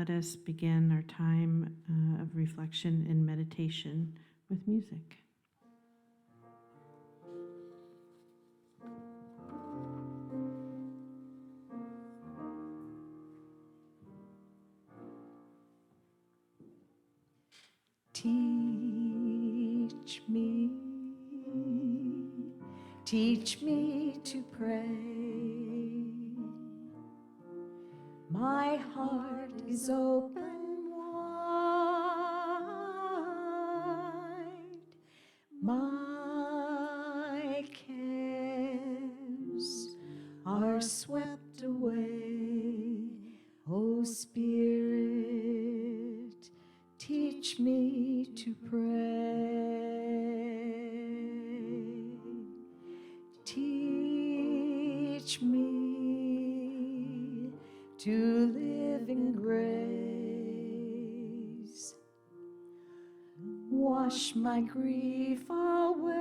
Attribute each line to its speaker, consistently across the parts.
Speaker 1: let us begin our time of reflection and meditation with music.
Speaker 2: Teach me to pray. My heart is open wide. My cares are swept away. O Spirit, teach me to pray. Teach me to live in grace. Wash my grief away.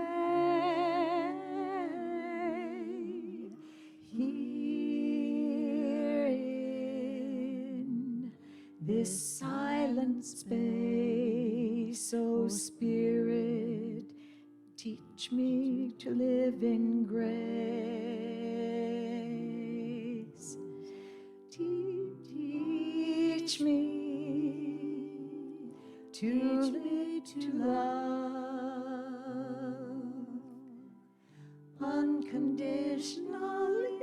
Speaker 2: Here in this silent space, O Spirit, teach me to live in grace. Teach me to love unconditionally.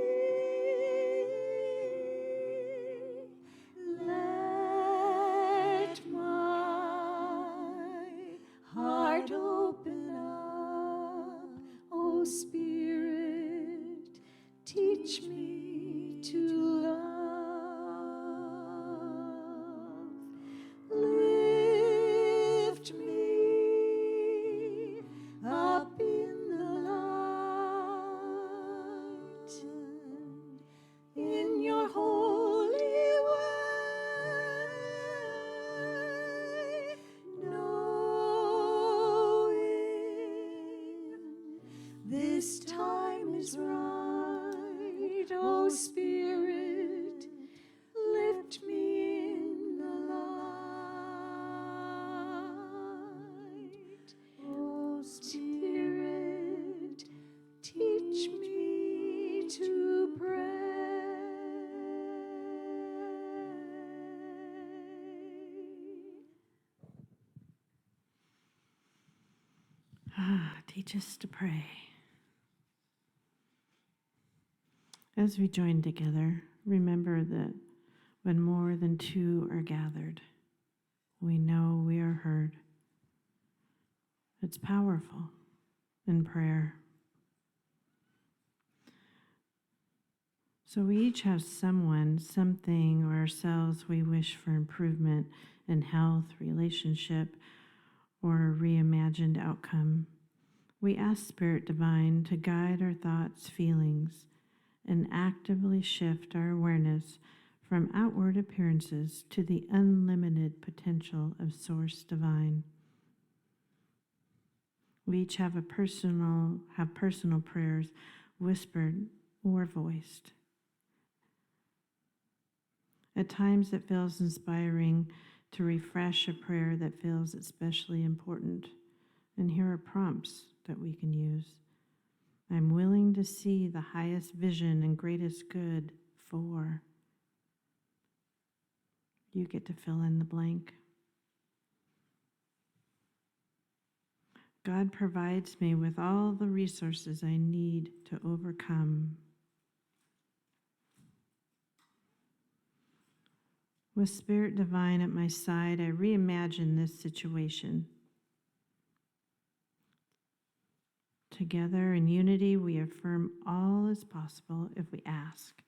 Speaker 2: Let my heart open up, O Spirit, teach me to love. Lift me up in the light, in your holy way, knowing this time is right. O Spirit, lift me in the light. O Spirit, teach me to pray.
Speaker 1: Teach us to pray. As we join together, remember that when more than two are gathered, we know we are heard. It's powerful in prayer. So we each have someone, something, or ourselves we wish for improvement in health, relationship, or a reimagined outcome. We ask Spirit Divine to guide our thoughts, feelings, and actively shift our awareness from outward appearances to the unlimited potential of Source Divine. We each have personal prayers, whispered or voiced. At times it feels inspiring to refresh a prayer that feels especially important, and here are prompts that we can use. I'm willing to see the highest vision and greatest good for. You get to fill in the blank. God provides me with all the resources I need to overcome. With Spirit Divine at my side, I reimagine this situation. Together in unity, we affirm all is possible if we ask.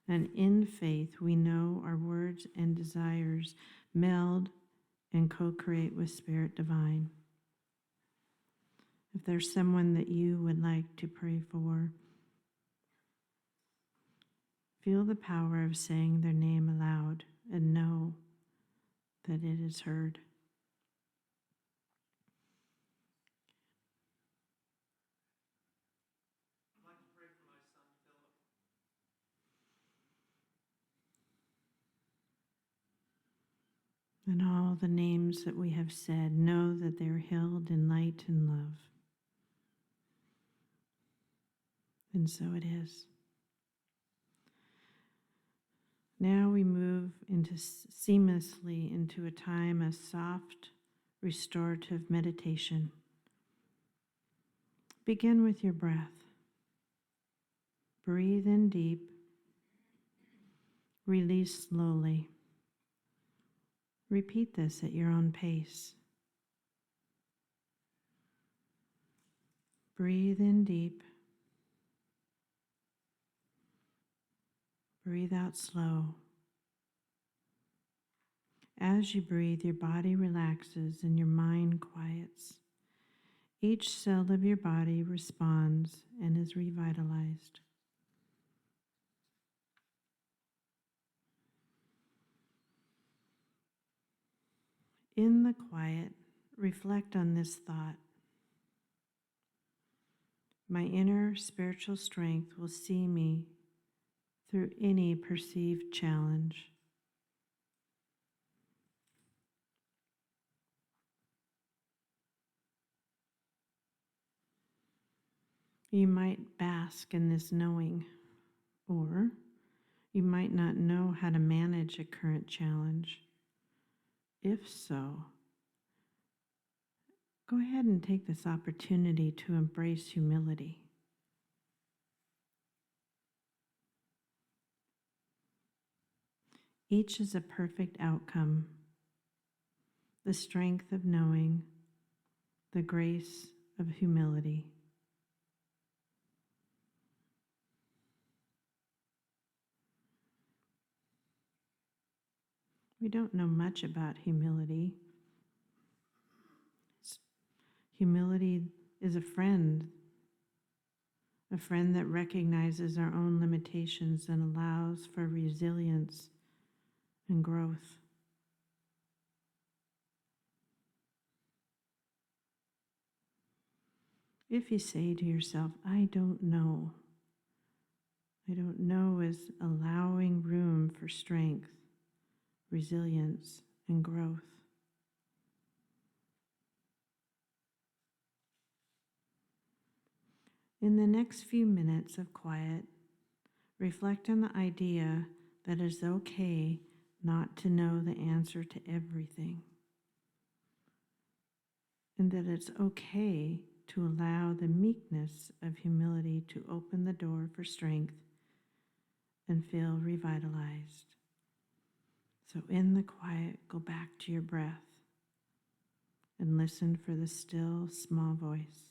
Speaker 1: And in faith, we know our words and desires meld and co-create with Spirit Divine. If there's someone that you would like to pray for, feel the power of saying their name aloud and know that it is heard. And all the names that we have said, know that they're held in light and love. And so it is. Now we move seamlessly into a time of soft, restorative meditation. Begin with your breath. Breathe in deep. Release slowly. Repeat this at your own pace. Breathe in deep. Breathe out slow. As you breathe, your body relaxes and your mind quiets. Each cell of your body responds and is revitalized. In the quiet, reflect on this thought. My inner spiritual strength will see me through any perceived challenge. You might bask in this knowing, or you might not know how to manage a current challenge. If so, go ahead and take this opportunity to embrace humility. Each is a perfect outcome. The strength of knowing, the grace of humility. We don't know much about humility. Humility is a friend that recognizes our own limitations and allows for resilience and growth. If you say to yourself, I don't know is allowing room for strength, resilience, and growth. In the next few minutes of quiet, reflect on the idea that it's okay not to know the answer to everything, and that it's okay to allow the meekness of humility to open the door for strength and feel revitalized. So in the quiet, go back to your breath and listen for the still, small voice.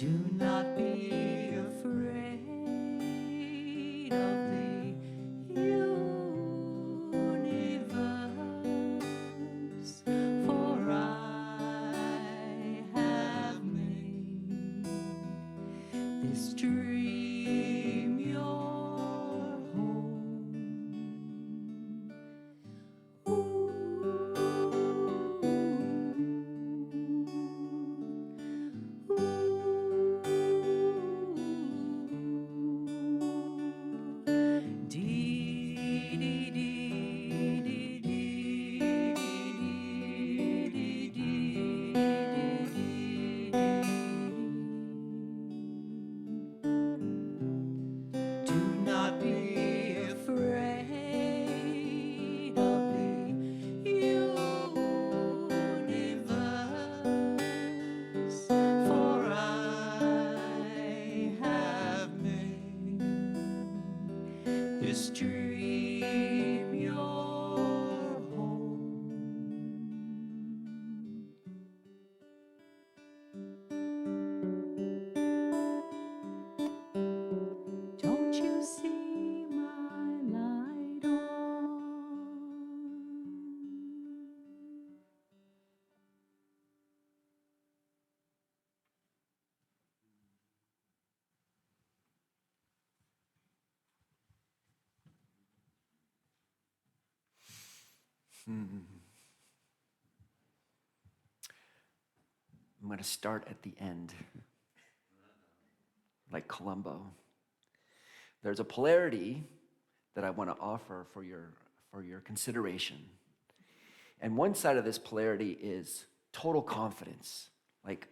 Speaker 2: Do not be afraid of the universe, for I have made this dream your home. Do not be afraid of the universe, for I have made this dream your home. Don't you see my light on?
Speaker 3: I'm going to start at the end, like Columbo. There's a polarity that I want to offer for your consideration. And one side of this polarity is total confidence, like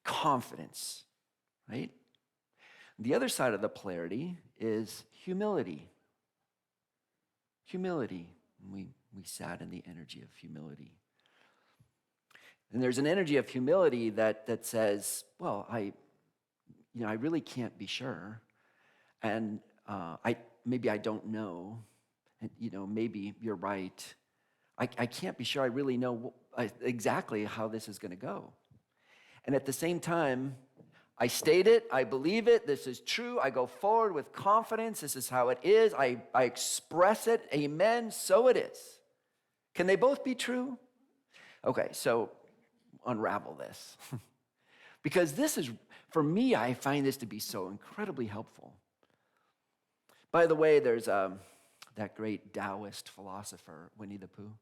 Speaker 3: confidence, right? The other side of the polarity is humility. Humility. We sat in the energy of humility. And there's an energy of humility that says, well, I really can't be sure. And maybe I don't know. And, maybe you're right. I can't be sure I really know exactly how this is going to go. And at the same time, I state it, I believe it, this is true, I go forward with confidence, this is how it is, I express it, amen, so it is. Can they both be true? Okay, so unravel this. Because this is, for me, I find this to be so incredibly helpful. By the way, there's that great Taoist philosopher, Winnie the Pooh,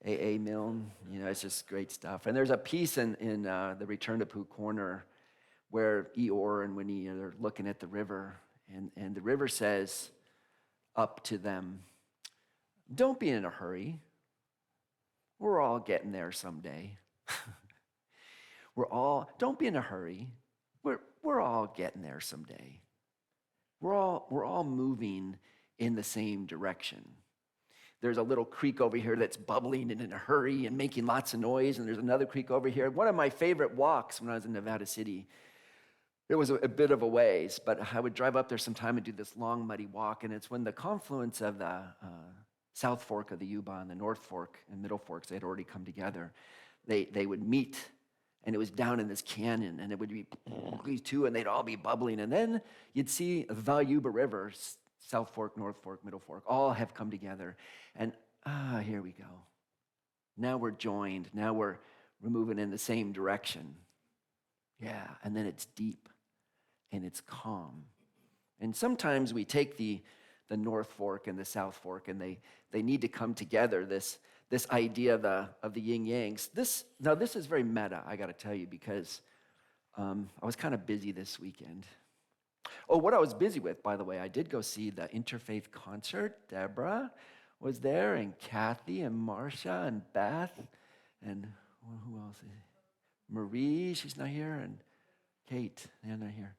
Speaker 3: A.A. Milne. It's just great stuff. And there's a piece in the Return to Pooh corner where Eeyore and Winnie are looking at the river, and the river says up to them, don't be in a hurry. We're all getting there someday. Don't be in a hurry. We're all getting there someday. We're all moving in the same direction. There's a little creek over here that's bubbling and in a hurry and making lots of noise, and there's another creek over here. One of my favorite walks when I was in Nevada City, it was a bit of a ways, but I would drive up there sometime and do this long, muddy walk, and it's when the confluence of the South Fork of the Yuba and the North Fork and Middle Forks, they had already come together. They would meet, and it was down in this canyon, and it would be these two, and they'd all be bubbling, and then you'd see the Yuba River, South Fork, North Fork, Middle Fork, all have come together, and here we go. Now we're joined. Now we're moving in the same direction. Yeah, and then it's deep, and it's calm. And sometimes we take the North Fork and the South Fork, and they need to come together, this idea of the yin-yangs. This is very meta, I got to tell you, because I was kind of busy this weekend. Oh, what I was busy with, by the way, I did go see the Interfaith concert. Deborah was there, and Kathy, and Marcia, and Beth, and who else? Marie, she's not here, and Kate, they're not here.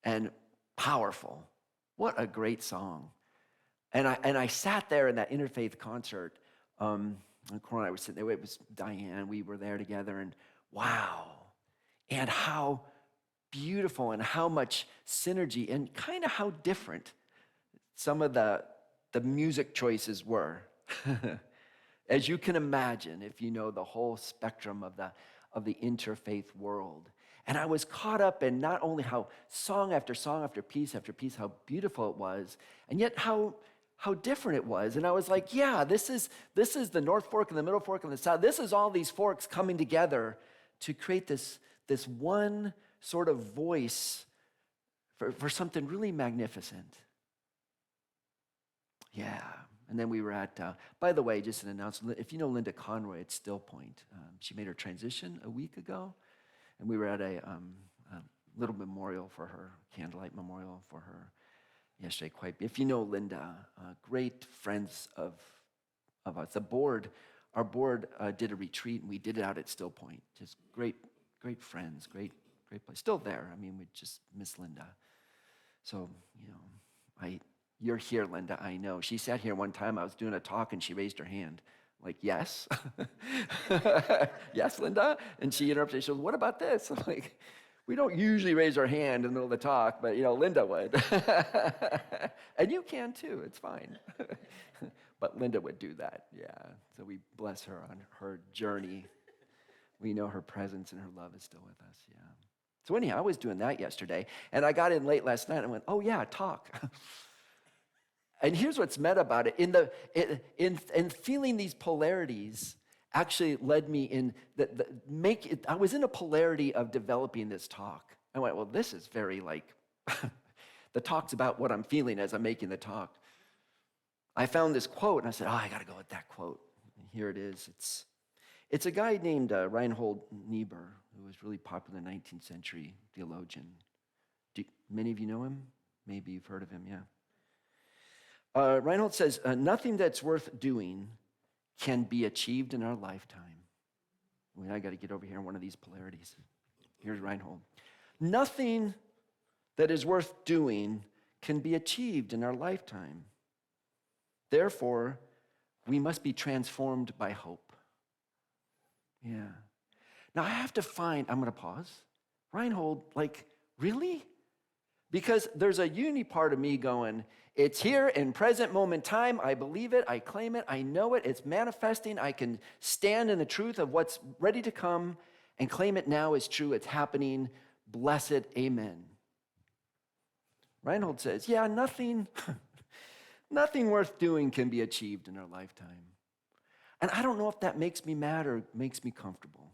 Speaker 3: And powerful. What a great song. And I sat there in that Interfaith concert. And Cora and I were sitting there. It was Diane. We were there together. And wow. And how beautiful and how much synergy and kind of how different some of the music choices were. As you can imagine, if you know the whole spectrum of the interfaith world. And I was caught up in not only how song after piece, how beautiful it was, and yet how different it was. And I was like, yeah, this is the North Fork and the Middle Fork and the South. This is all these forks coming together to create this one sort of voice for something really magnificent. Yeah. And then we were at, by the way, just an announcement. If you know Linda Conroy at Still Point, she made her transition a week ago. And we were at a little memorial for her, candlelight memorial for her yesterday. If you know Linda, great friends of us. Our board did a retreat, and we did it out at Still Point. Just great friends, great place. Still there. I mean, we just miss Linda. So, you're here, Linda, I know. She sat here one time, I was doing a talk, and she raised her hand. Like, yes? Yes, Linda? And she interrupted. She said, what about this? I'm like, we don't usually raise our hand in the middle of the talk, but, Linda would. And you can, too. It's fine. But Linda would do that, yeah. So we bless her on her journey. We know her presence and her love is still with us, yeah. So anyhow, I was doing that yesterday, and I got in late last night and went, oh, yeah, talk. And here's what's meta about it. In feeling these polarities actually led me I was in a polarity of developing this talk. I went, well, this is very the talk's about what I'm feeling as I'm making the talk. I found this quote, and I said, I got to go with that quote. And here it is. It's a guy named Reinhold Niebuhr, who was really popular in the 19th century theologian. Many of you know him? Maybe you've heard of him, yeah. Reinhold says, nothing that's worth doing can be achieved in our lifetime. I got to get over here in one of these polarities. Here's Reinhold. Nothing that is worth doing can be achieved in our lifetime. Therefore, we must be transformed by hope. Yeah. Now I have to I'm going to pause. Reinhold, really? Because there's a uni part of me going, it's here in present moment time. I believe it. I claim it. I know it. It's manifesting. I can stand in the truth of what's ready to come and claim it now is true. It's happening. Blessed. Amen. Reinhold says, yeah, nothing worth doing can be achieved in our lifetime. And I don't know if that makes me mad or makes me comfortable.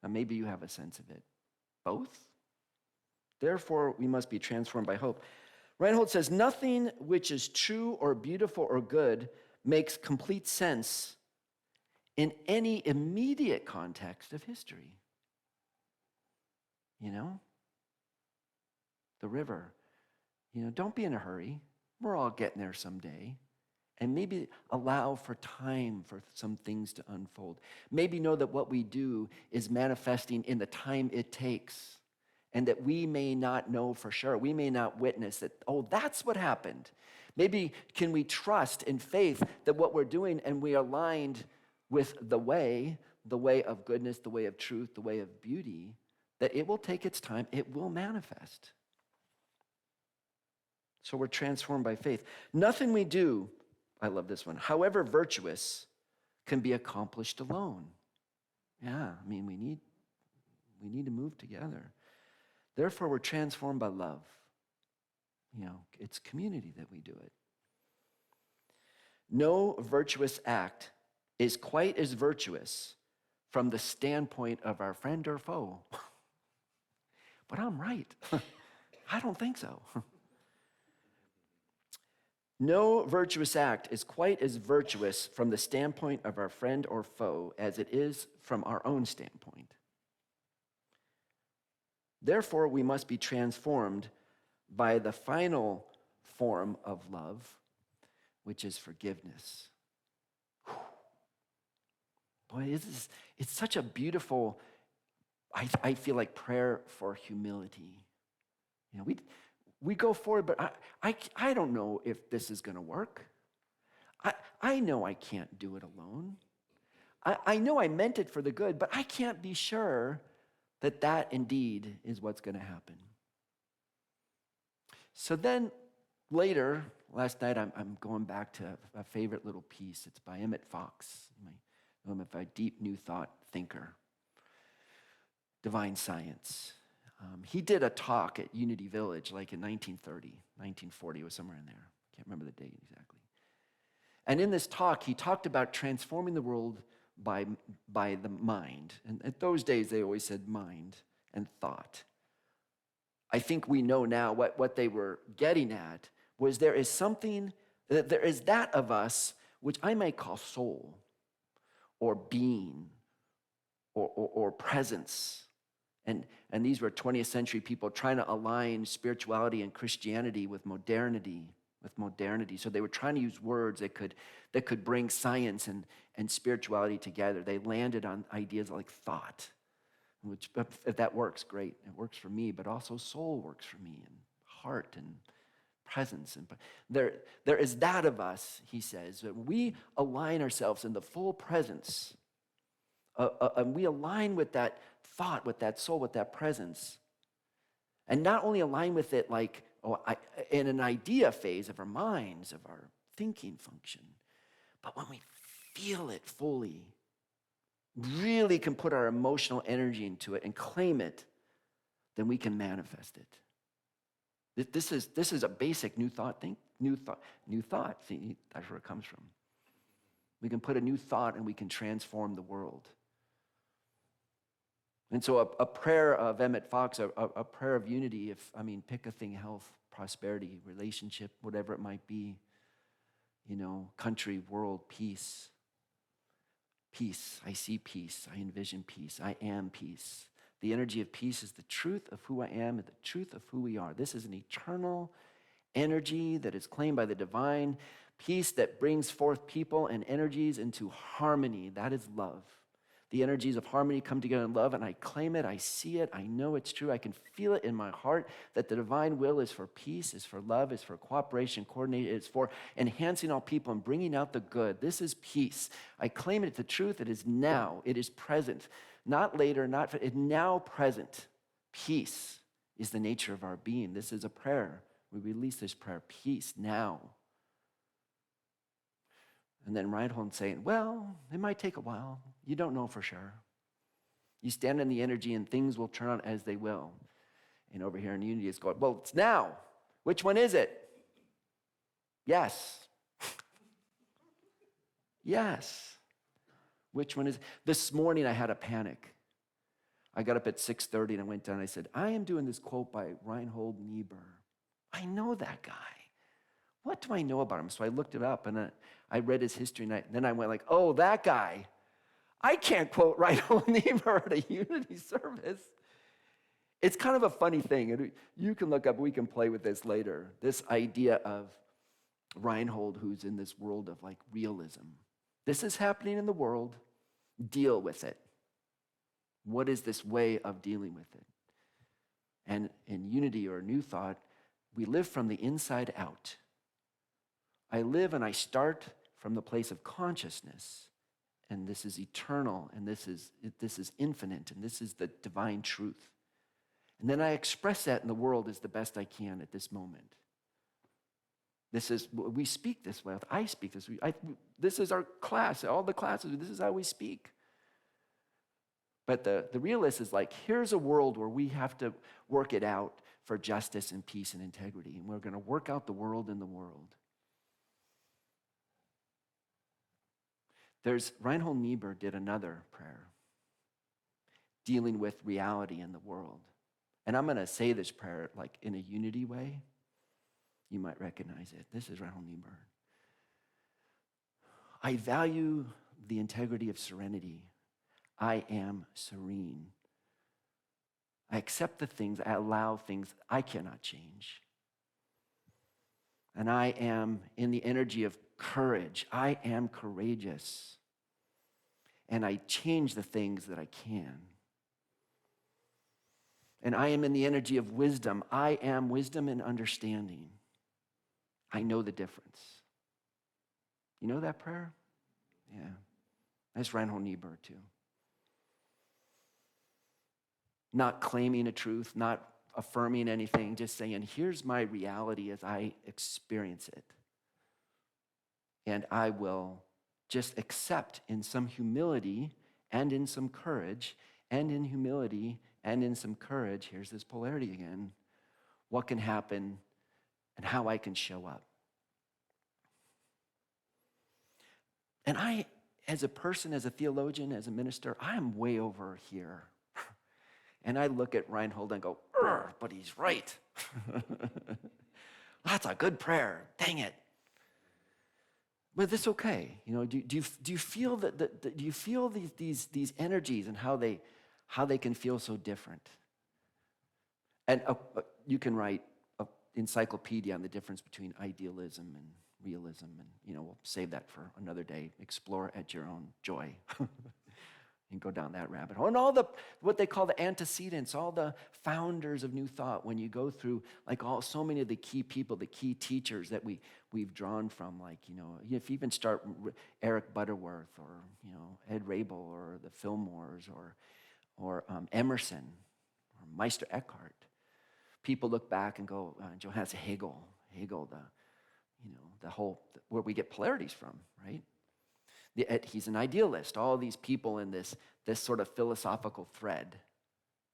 Speaker 3: Now, maybe you have a sense of it. Both? Therefore, we must be transformed by hope. Reinhold says, nothing which is true or beautiful or good makes complete sense in any immediate context of history. The river. Don't be in a hurry. We're all getting there someday. And maybe allow for time for some things to unfold. Maybe know that what we do is manifesting in the time it takes. And that we may not know for sure. We may not witness that, oh, that's what happened. Maybe can we trust in faith that what we're doing and we are aligned with the way of goodness, the way of truth, the way of beauty, that it will take its time, it will manifest. So we're transformed by faith. Nothing we do, I love this one, however virtuous, can be accomplished alone. Yeah, we need to move together. Therefore, we're transformed by love. It's community that we do it. No virtuous act is quite as virtuous from the standpoint of our friend or foe. But I'm right. I don't think so. No virtuous act is quite as virtuous from the standpoint of our friend or foe as it is from our own standpoint. Therefore, we must be transformed by the final form of love, which is forgiveness. Boy, it's such a beautiful, I feel like, prayer for humility. We go forward, but I don't know if this is going to work. I know I can't do it alone. I know I meant it for the good, but I can't be sure that indeed is what's going to happen. So then later, last night, I'm going back to a favorite little piece. It's by Emmett Fox, a deep New Thought thinker. divine science. He did a talk at Unity Village like in 1930, 1940, it was somewhere in there. Can't remember the date exactly. And in this talk, he talked about transforming the world by the mind. And at those days, they always said mind and thought. I think we know now what they were getting at was there is something, there is that of us which I might call soul or being or presence. And these were 20th century people trying to align spirituality and Christianity with modernity. So they were trying to use words that could bring science and spirituality together. They landed on ideas like thought, which, if that works, great. It works for me, but also soul works for me, and heart and presence. And there is that of us, he says, that we align ourselves in the full presence, and we align with that thought, with that soul, with that presence. And not only align with it like in an idea phase of our minds, of our thinking function, but when we feel it fully, really can put our emotional energy into it and claim it, then we can manifest it. This is a basic new thought thing. New thought. See, that's where it comes from. We can put a new thought and we can transform the world. And so a prayer of Emmett Fox, a prayer of unity, pick a thing, health, prosperity, relationship, whatever it might be, country, world, peace. Peace, I see peace, I envision peace, I am peace. The energy of peace is the truth of who I am and the truth of who we are. This is an eternal energy that is claimed by the divine, peace that brings forth people and energies into harmony. That is love. The energies of harmony come together in love, and I claim it, I see it, I know it's true, I can feel it in my heart that the divine will is for peace, is for love, is for cooperation, coordination, it's for enhancing all people and bringing out the good. This is peace. I claim it, the truth, it is now, it is present, not later, it's now present. Peace is the nature of our being. This is a prayer. We release this prayer, peace now. And then Reinhold saying, well, it might take a while. You don't know for sure. You stand in the energy and things will turn out as they will. And over here in Unity, it's going, well, it's now. Which one is it? Yes. Yes. Which one is it? This morning I had a panic. I got up at 6:30 and I went down and I said, I am doing this quote by Reinhold Niebuhr. I know that guy. What do I know about him? So I looked it up and I read his history and then I went like, oh, that guy. I can't quote Reinhold Niebuhr at a Unity service. It's kind of a funny thing. And you can look up, we can play with this later. This idea of Reinhold who's in this world of like realism. This is happening in the world. Deal with it. What is this way of dealing with it? And in Unity or New Thought, we live from the inside out. I live and I start from the place of consciousness, and this is eternal, and this is infinite, and this is the divine truth. And then I express that in the world as the best I can at this moment. We speak this way. I speak this way. This is our class, all the classes, this is how we speak. But the realist is like, here's a world where we have to work it out for justice and peace and integrity, and we're going to work out the world in the world. Reinhold Niebuhr did another prayer dealing with reality in the world. And I'm going to say this prayer like in a unity way. You might recognize it. This is Reinhold Niebuhr. I value the integrity of serenity. I am serene. I accept the things, I allow things I cannot change. And I am in the energy of courage. I am courageous. And I change the things that I can. And I am in the energy of wisdom. I am wisdom and understanding. I know the difference. You know that prayer? Yeah. That's Reinhold Niebuhr too. Not claiming a truth, not affirming anything, just saying, here's my reality as I experience it. And I will just accept in some humility and in some courage and in humility and in some courage, here's this polarity again, what can happen and how I can show up. And I, as a person, as a theologian, as a minister, I am way over here. And I look at Reinhold and go, but he's right. That's a good prayer. Dang it. But that's okay. You know, do you feel that do you feel these energies and how they can feel so different? And you can write an encyclopedia on the difference between idealism and realism, and we'll save that for another day. Explore at your own joy. And go down that rabbit hole. And all what they call the antecedents, all the founders of New Thought, when you go through so many of the key people, the key teachers that we've drawn from, if you even start Eric Butterworth or Ed Rabel or the Fillmores or Emerson or Meister Eckhart, people look back and go, Johannes Hegel, the whole, where we get polarities from, right? He's an idealist. All these people in this sort of philosophical thread,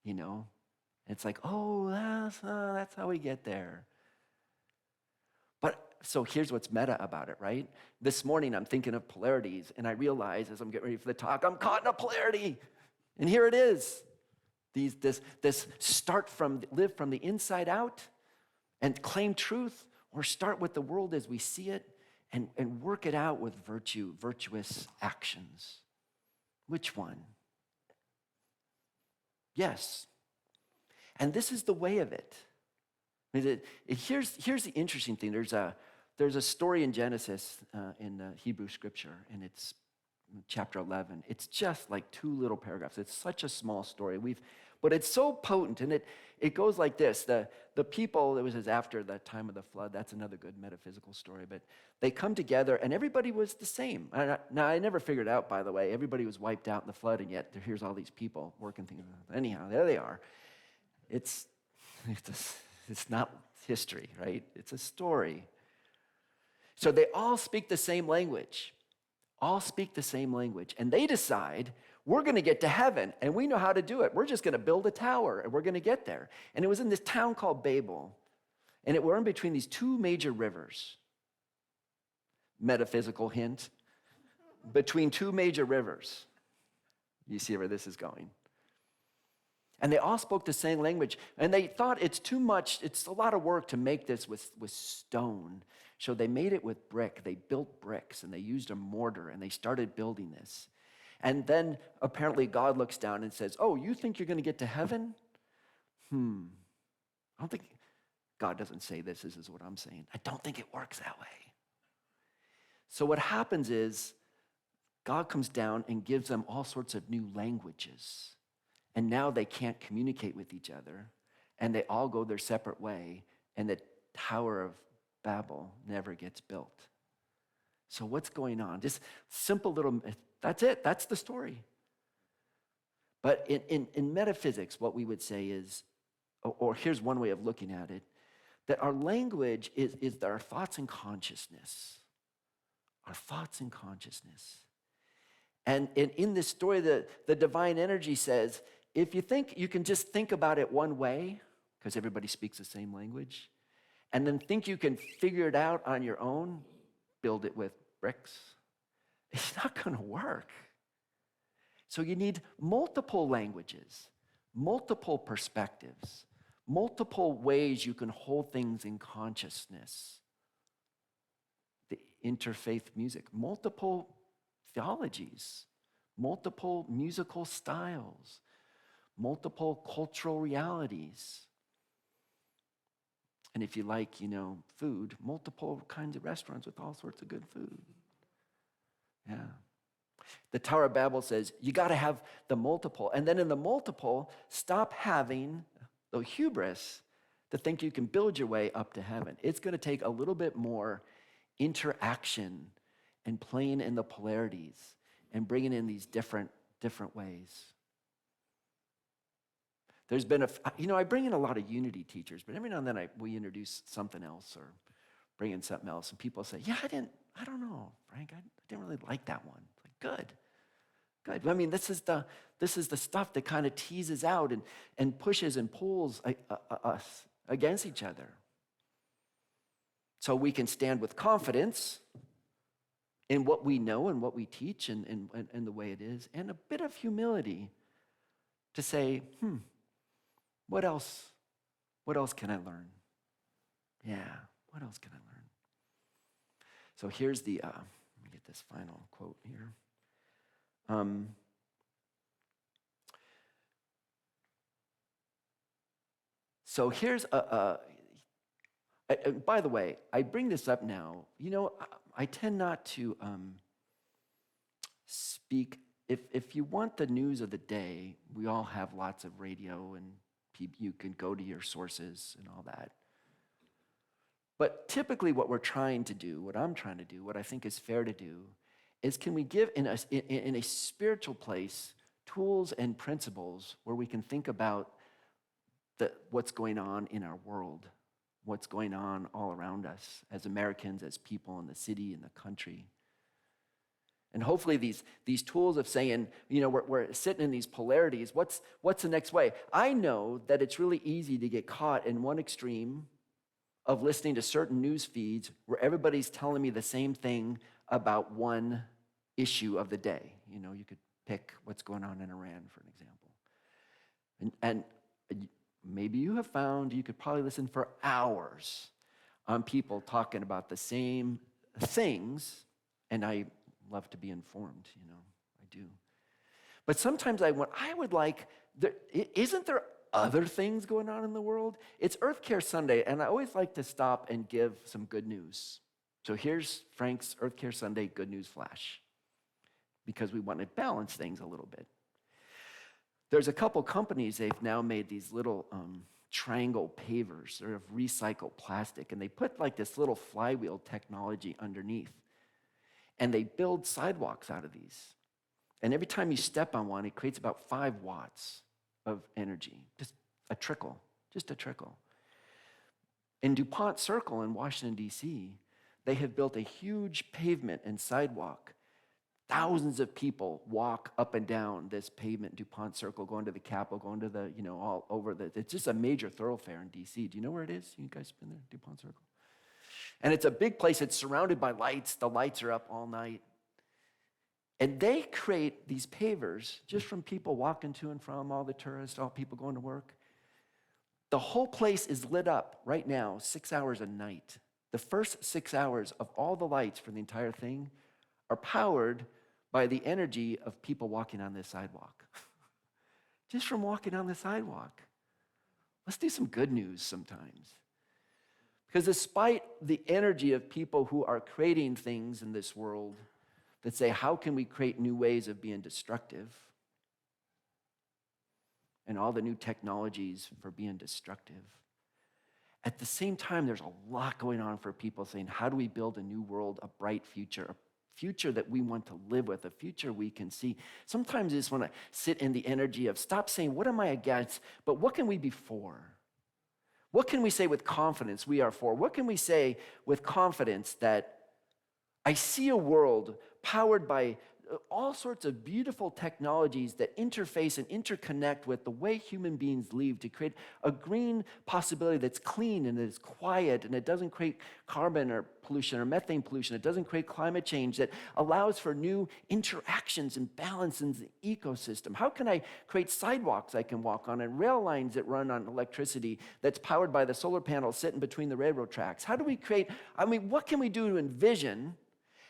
Speaker 3: It's like, that's how we get there. But so here's what's meta about it, right? This morning I'm thinking of polarities, and I realize as I'm getting ready for the talk, I'm caught in a polarity. And here it is. This live from the inside out and claim truth, or start with the world as we see it, and work it out with virtuous actions. Which one? Yes. And this is the way of it. Here's the interesting thing. There's a story in Genesis in the Hebrew scripture, and it's chapter 11. It's just like 2 little paragraphs. It's such a small story. But it's so potent, and it goes like this. The people, it was after the time of the flood. That's another good metaphysical story. But they come together, and everybody was the same. Now, I never figured out, by the way, everybody was wiped out in the flood, and yet here's all these people working things. Anyhow, there they are. It's not history, right? It's a story. So they all speak the same language. And they decide, we're going to get to heaven, and we know how to do it. We're just going to build a tower, and we're going to get there. And it was in this town called Babel, and we're in between these 2 major rivers. Metaphysical hint. Between 2 major rivers. You see where this is going. And they all spoke the same language, and they thought it's too much, it's a lot of work to make this with stone. So they made it with brick. They built bricks, and they used a mortar, and they started building this. And then apparently God looks down and says, oh, you think you're going to get to heaven? I don't think, God doesn't say this is what I'm saying. I don't think it works that way. So what happens is God comes down and gives them all sorts of new languages. And now they can't communicate with each other, and they all go their separate way, and the Tower of Babel never gets built. So what's going on? Just simple little, that's it. That's the story. But in metaphysics, what we would say is, or here's one way of looking at it, that our language is our thoughts and consciousness. Our thoughts and consciousness. And in this story, the divine energy says, if you think you can just think about it one way, because everybody speaks the same language, and then think you can figure it out on your own, build it with bricks, it's not going to work. So you need multiple languages, multiple perspectives, multiple ways you can hold things in consciousness. The interfaith music, multiple theologies, multiple musical styles, multiple cultural realities. And if you like, food, multiple kinds of restaurants with all sorts of good food. Yeah. The Tower of Babel says you got to have the multiple. And then in the multiple, stop having the hubris to think you can build your way up to heaven. It's going to take a little bit more interaction and playing in the polarities and bringing in these different ways. There's been I bring in a lot of unity teachers, but every now and then we introduce something else or bring in something else, and people say, yeah, I don't know, Frank, I didn't really like that one. Like, Good. I mean, this is the stuff that kind of teases out and pushes and pulls us against each other. So we can stand with confidence in what we know and what we teach and the way it is, and a bit of humility to say, what else can I learn? Yeah, what else can I learn? So here's the, let me get this final quote here. So here's by the way, I bring this up now. You know, I tend not to speak. If you want the news of the day, we all have lots of radio and you can go to your sources and all that. But typically what we're trying to do, what I'm trying to do, what I think is fair to do, is can we give in a spiritual place tools and principles where we can think about what's going on in our world, what's going on all around us as Americans, as people in the city, in the country. And hopefully these tools of saying, you know, we're sitting in these polarities, what's the next way? I know that it's really easy to get caught in one extreme of listening to certain news feeds where everybody's telling me the same thing about one issue of the day. You know, you could pick what's going on in Iran, for an example. And maybe you have found you could probably listen for hours on people talking about the same things, and I love to be informed, you know, I do. But sometimes isn't there other things going on in the world? It's Earth Care Sunday, and I always like to stop and give some good news. So here's Frank's Earth Care Sunday good news flash, because we want to balance things a little bit. There's a couple companies, they've now made these little triangle pavers. They're of recycled plastic, and they put like this little flywheel technology underneath. And they build sidewalks out of these. And every time you step on one, it creates about 5 watts of energy, just a trickle. In DuPont Circle in Washington, D.C., they have built a huge pavement and sidewalk. Thousands of people walk up and down this pavement, DuPont Circle, going to the Capitol, going to the, all over it's just a major thoroughfare in D.C. Do you know where it is? You guys been there, DuPont Circle? And it's a big place. It's surrounded by lights. The lights are up all night. And they create these pavers just from people walking to and from, all the tourists, all people going to work. The whole place is lit up right now, 6 hours a night. The first 6 hours of all the lights for the entire thing are powered by the energy of people walking on this sidewalk. Just from walking on the sidewalk. Let's do some good news sometimes. Because despite the energy of people who are creating things in this world that say, how can we create new ways of being destructive? And all the new technologies for being destructive. At the same time, there's a lot going on for people saying, how do we build a new world, a bright future, a future that we want to live with, a future we can see? Sometimes I just want to sit in the energy of stop saying, what am I against, but what can we be for? What can we say with confidence we are for? What can we say with confidence that I see a world powered by all sorts of beautiful technologies that interface and interconnect with the way human beings live to create a green possibility that's clean and that's quiet and it doesn't create carbon or pollution or methane pollution. It doesn't create climate change, that allows for new interactions and balance in the ecosystem. How can I create sidewalks I can walk on and rail lines that run on electricity that's powered by the solar panels sitting between the railroad tracks? How do we create, what can we do to envision?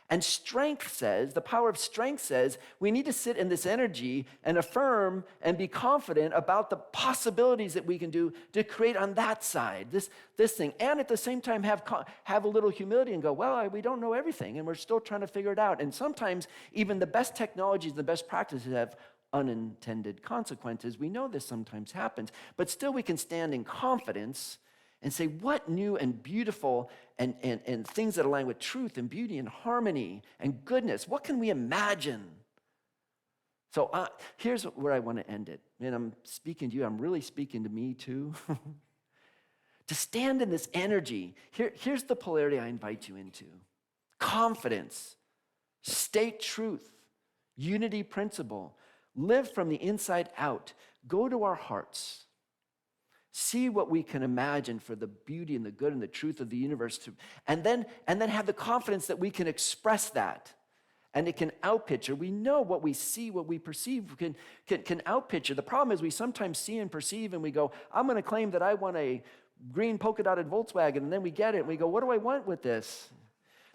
Speaker 3: And strength says, the power of strength says, we need to sit in this energy and affirm and be confident about the possibilities that we can do to create on that side, this thing. And at the same time have a little humility and go, well, we don't know everything and we're still trying to figure it out. And sometimes even the best technologies, the best practices have unintended consequences. We know this sometimes happens, but still we can stand in confidence and say, what new and beautiful and things that align with truth and beauty and harmony and goodness, what can we imagine? So here's where I want to end it. And I'm speaking to you, I'm really speaking to me too. To stand in this energy, here's the polarity I invite you into. Confidence, state truth, Unity principle. Live from the inside out. Go to our hearts. See what we can imagine for the beauty and the good and the truth of the universe. And then have the confidence that we can express that. And it can outpicture. We know what we see, what we perceive can outpicture. The problem is we sometimes see and perceive and we go, I'm going to claim that I want a green polka dotted Volkswagen. And then we get it and we go, what do I want with this?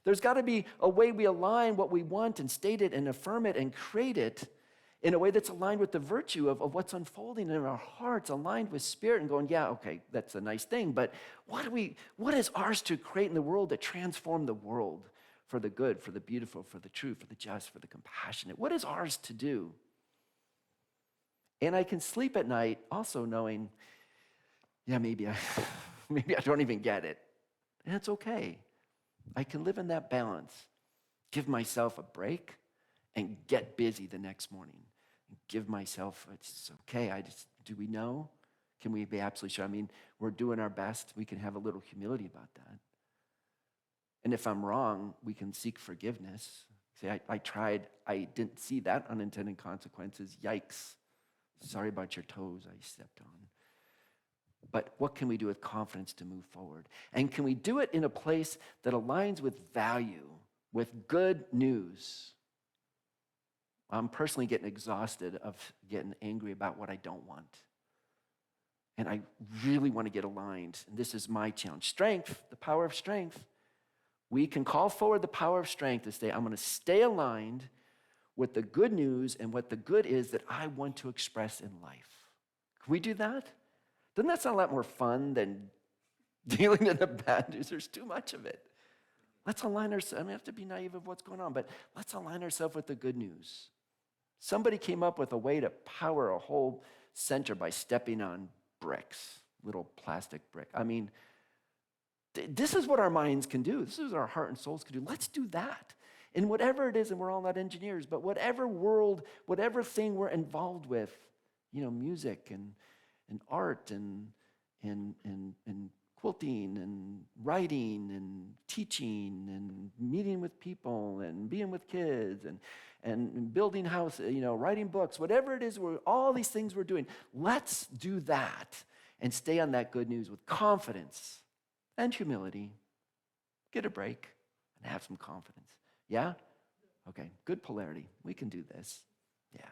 Speaker 3: There's got to be a way we align what we want and state it and affirm it and create it in a way that's aligned with the virtue of what's unfolding in our hearts, aligned with spirit and going, yeah, okay, that's a nice thing, but what is ours to create in the world to transform the world for the good, for the beautiful, for the true, for the just, for the compassionate? What is ours to do? And I can sleep at night also knowing, yeah, maybe I don't even get it. And it's okay. I can live in that balance, give myself a break, and get busy the next morning. Give myself, it's okay. Do we know? Can we be absolutely sure? I mean, we're doing our best. We can have a little humility about that. And if I'm wrong, we can seek forgiveness. Say, I tried, I didn't see that unintended consequences. Yikes. Sorry about your toes I stepped on. But what can we do with confidence to move forward? And can we do it in a place that aligns with value, with good news? I'm personally getting exhausted of getting angry about what I don't want. And I really want to get aligned. And this is my challenge. Strength, the power of strength. We can call forward the power of strength to say, I'm going to stay aligned with the good news and what the good is that I want to express in life. Can we do that? Doesn't that sound a lot more fun than dealing with the bad news? There's too much of it. Let's align ourselves. I don't have to be naive of what's going on, but let's align ourselves with the good news. Somebody came up with a way to power a whole center by stepping on bricks, little plastic brick. I mean, this is what our minds can do. This is what our heart and souls can do. Let's do that. And whatever it is, and we're all not engineers, but whatever world, whatever thing we're involved with, music and art and quilting and writing and teaching and meeting with people and being with kids and building houses, writing books, whatever it is, all these things we're doing, let's do that and stay on that good news with confidence and humility. Get a break and have some confidence. Yeah? Okay, good polarity. We can do this. Yeah,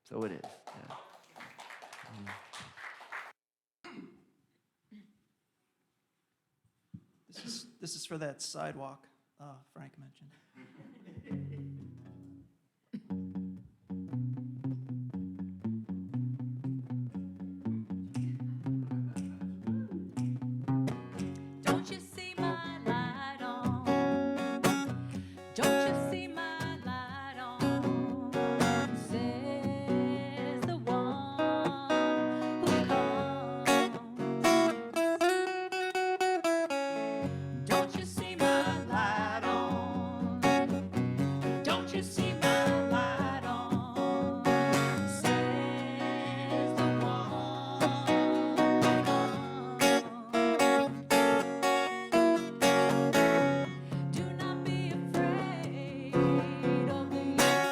Speaker 3: so it is. Yeah.
Speaker 4: This is for that sidewalk Frank mentioned.
Speaker 2: Don't you see my light on? Don't you see my light on? Says the one who comes. Don't you see my light on? Don't you see my light on? Says the one who comes. Do not be afraid of the universe.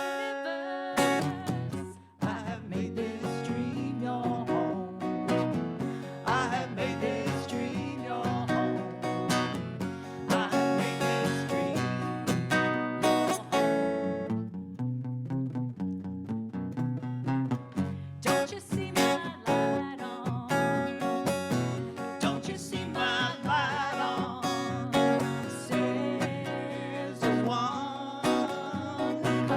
Speaker 2: I have made this dream your home. I have made this dream your home. I have made this dream your home. Don't you see my light on? Don't you see my light on? Says the one who comes.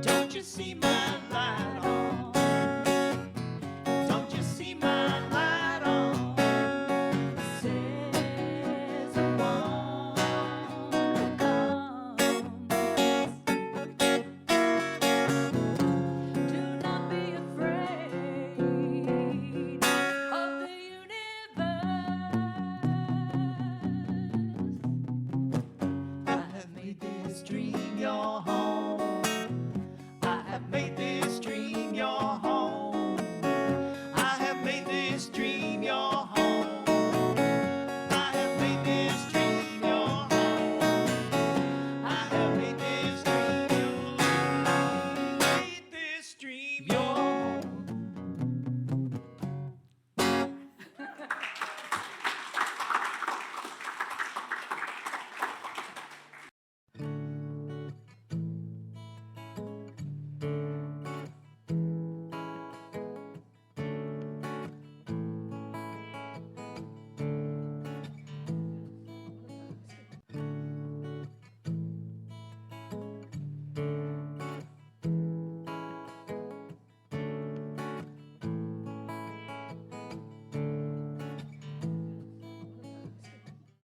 Speaker 2: Don't you see my light on? Don't you see my light on? Says the one who comes. Do not be afraid of the universe. I have made this dream